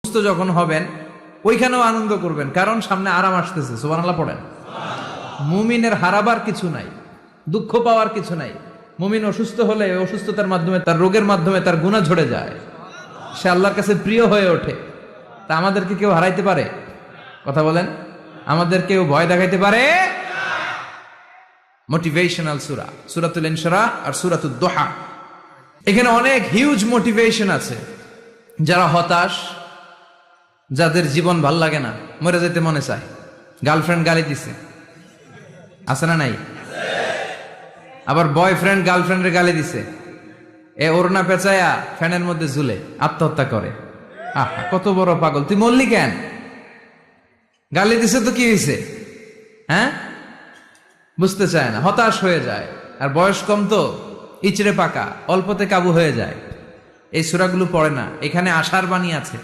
অসুস্থ যখন হবেন ওইখানেও আনন্দ করবেন, কারণ সামনে আরাম আসতেছে। সুবহানাল্লাহ পড়েন। মুমিনের হারাবার কিছু নাই, দুঃখ পাওয়ার কিছু নাই। মুমিন অসুস্থ হলে অসুস্থতার মাধ্যমে, তার রোগের মাধ্যমে তার গুনাহ ঝরে যায়, সে আল্লাহর কাছে প্রিয় হয়ে ওঠে। তা আমাদেরকে কেউ হারাইতে পারে? কথা বলেন, আমাদের কেউ ভয় দেখাইতে পারে? মোটিভেশনাল সূরা, সূরাতুল ইনশিরাহ আর সূরাতুদ দুহা। এখানে অনেক হিউজ মোটিভেশন আছে। যারা হতাশ, যাদের জীবন ভাল লাগে না, মরে যেতে মনে চায়, গার্লফ্রেন্ড গালি দিছে, আছে না নাই? আবার বয়ফ্রেন্ড গার্লফ্রেন্ডের গালি দিছে, এ ওড়না পেঁচায়া ফ্যানের মধ্যে ঝুলে আত্মহত্যা করে। আহা, কত বড় পাগল, তুই মরলি কেন? গালি দিছে তো কি হয়েছে? হ্যাঁ, বুঝতে চায় না, হতাশ হয়ে যায়। আর বয়স কম তো, ইচড়ে পাকা, অল্পতে কাবু হয়ে যায়। এই সূরাগুলো পড়ে না। এখানে আশার বাণী আছে।